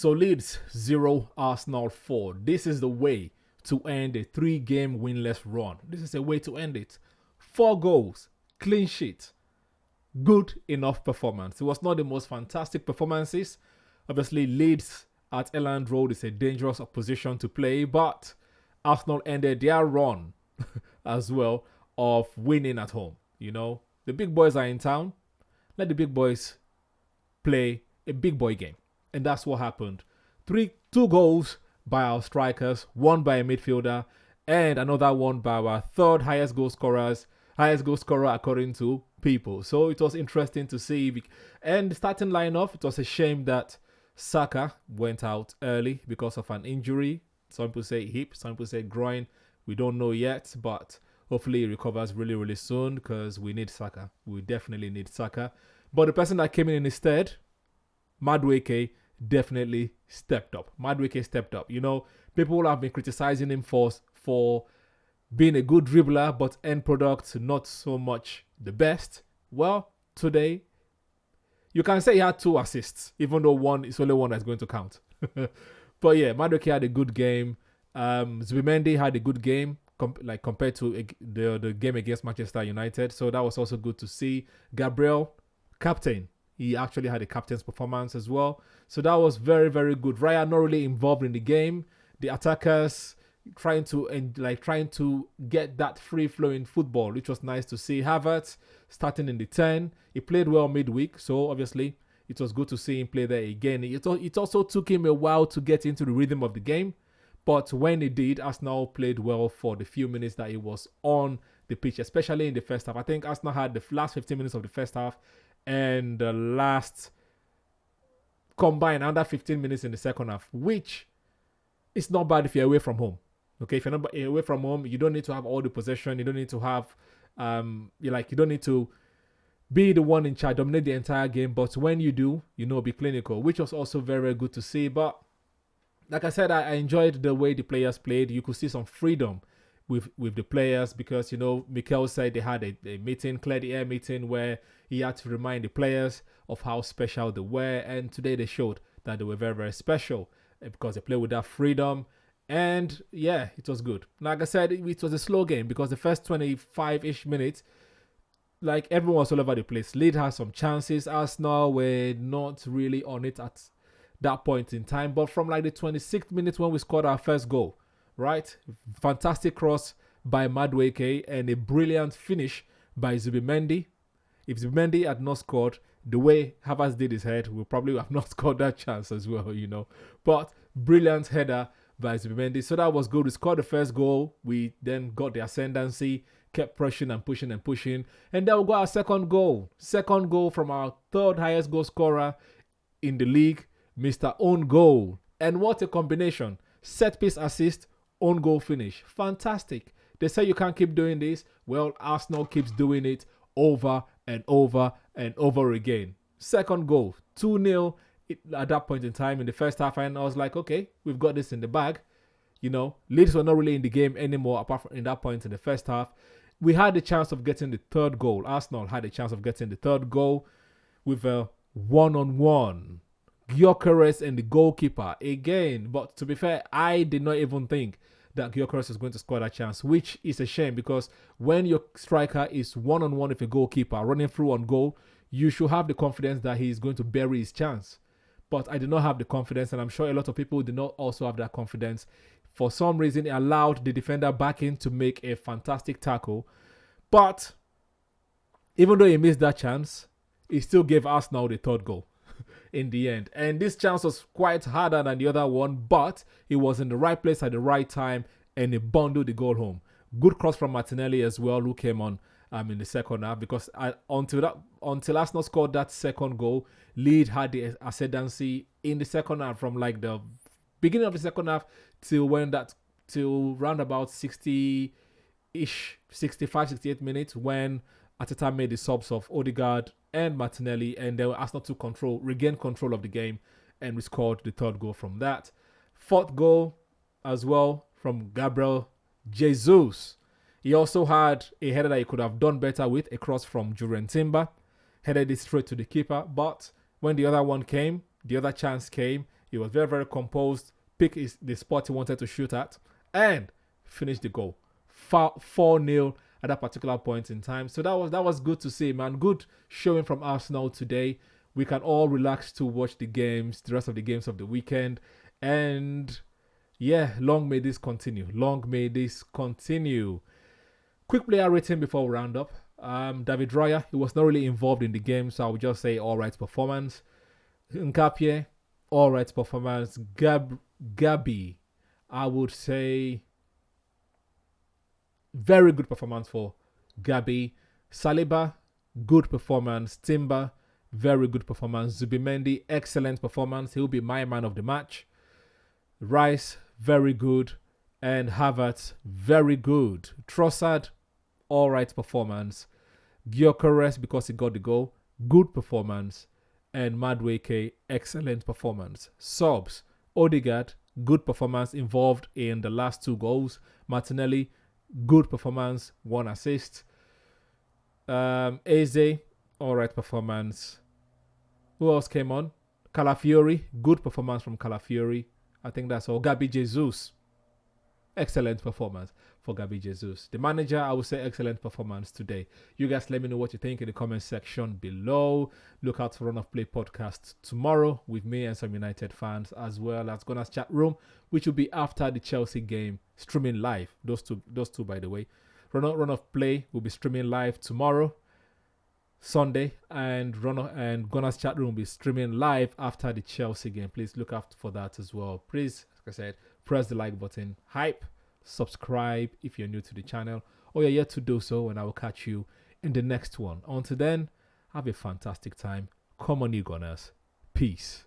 So Leeds 0, Arsenal 4. This is the way to end a 3-game winless run. This is a way to end it. 4 goals, clean sheet, good enough performance. It was not the most fantastic performances. Obviously, Leeds at Elland Road is a dangerous opposition to play, but Arsenal ended their run as well of winning at home. You know, the big boys are in town. Let the big boys play a big boy game. And that's what happened. 2 goals by our strikers, 1 by a midfielder, and another one by our third highest goal scorer according to people. So it was interesting to see. And the starting lineup, it was a shame that Saka went out early because of an injury. Some people say hip, some people say groin. We don't know yet, but hopefully he recovers really, really soon because we need Saka. We definitely need Saka. But the person that came in instead, Madueke, definitely stepped up. Madueke stepped up. You know, people have been criticizing him for being a good dribbler, but end product not so much the best. Well, today, you can say he had 2 assists, even though one is only one that's going to count. But yeah, Madueke had a good game. Zubimendi had a good game compared to the game against Manchester United. So that was also good to see. Gabriel, captain. He actually had a captain's performance as well. So that was very, very good. Raya not really involved in the game. The attackers trying to get that free-flowing football, which was nice to see. Havertz starting in the 10. He played well midweek, so obviously it was good to see him play there again. It also took him a while to get into the rhythm of the game. But when he did, Arsenal played well for the few minutes that he was on the pitch, especially in the first half. I think Arsenal had the last 15 minutes of the first half and the last combined under 15 minutes in the second half, which is not bad if you're away from home. Okay, if you're not away from home, you don't need to have all the possession. You don't need to have, you don't need to be the one in charge, dominate the entire game. But when you do, be clinical, which was also very, very good to see. But like I said, I enjoyed the way the players played. You could see some freedom with the players because, Mikel said they had a meeting, clear the air meeting, where he had to remind the players of how special they were. And today they showed that they were very, very special because they played with that freedom. And yeah, it was good. Like I said, it was a slow game because the first 25-ish minutes, like everyone was all over the place. Leeds had some chances. Arsenal were not really on it at that point in time. But from like the 26th minute when we scored our first goal, right? Fantastic cross by Madueke and a brilliant finish by Zubimendi. If Zubimendi had not scored the way Havertz did his head, we probably have not scored that chance as well, But brilliant header by Zubimendi. So that was good. We scored the first goal. We then got the ascendancy, kept pushing and pushing and pushing. And then we got our second goal. Second goal from our third highest goal scorer in the league, Mr. Own Goal. And what a combination. Set piece assist, own goal finish. Fantastic. They say you can't keep doing this. Well, Arsenal keeps doing it over and over and over again. Second goal, 2-0 at that point in time in the first half. And I was like, okay, we've got this in the bag. Leeds were not really in the game anymore apart from in that point in the first half. We had the chance of getting the third goal. Arsenal had a chance of getting the third goal with a one-on-one. Gyokeres and the goalkeeper again. But to be fair, I did not even think that Gyokeres was going to score that chance, which is a shame because when your striker is one-on-one with a goalkeeper running through on goal, you should have the confidence that he is going to bury his chance. But I did not have the confidence, and I'm sure a lot of people did not also have that confidence. For some reason, it allowed the defender back in to make a fantastic tackle. But even though he missed that chance, he still gave Arsenal the third goal in the end. And this chance was quite harder than the other one, but he was in the right place at the right time, and he bundled the goal home. Good cross from Martinelli as well, who came on in the second half, because until Arsenal scored that second goal, Leeds had the ascendancy in the second half from like the beginning of the second half till round about 60-ish, 65, 68 minutes when Arteta made the subs of Odegaard and Martinelli, and then Arsenal regained control of the game, and we scored the third goal from that. Fourth goal as well from Gabriel Jesus. He also had a header that he could have done better with, a cross from Jurgen Timber. Headed it straight to the keeper, but when the other chance came, He was very, very composed, picked the spot he wanted to shoot at, and finished the goal. 4-0 at that particular point in time. So that was good to see, man. Good showing from Arsenal today. We can all relax to watch the rest of the games of the weekend. And yeah, long may this continue. Long may this continue. Quick player rating before we round up. David Raya, he was not really involved in the game, so I would just say all right performance. Nkapie, all right performance. Gabi, I would say very good performance for Gabi. Saliba, good performance. Timber, very good performance. Zubimendi, excellent performance. He'll be my man of the match. Rice, very good. And Havertz, very good. Trossard, all right performance. Gyokeres, because he got the goal, good performance. And Madueke, excellent performance. Subs, Odegaard, good performance, involved in the last 2 goals. Martinelli, good performance, 1 assist. Eze, all right performance. Who else came on? Calafiori, good performance from Calafiori. I think that's all. Gabi Jesus, excellent performance for Gabi Jesus. The manager, I would say excellent performance today. You guys let me know what you think in the comment section below. Look out for Run of Play podcast tomorrow with me and some United fans, as well as Gunners chat room, which will be after the Chelsea game, streaming live. Those two by the way. Run of Play will be streaming live tomorrow, Sunday, and Gunners chat room will be streaming live after the Chelsea game. Please look out for that as well. Please, like I said, press the like button, hype, subscribe if you're new to the channel, or you're yet to do so, and I will catch you in the next one. Until then, have a fantastic time. Come on, you Gunners. Peace.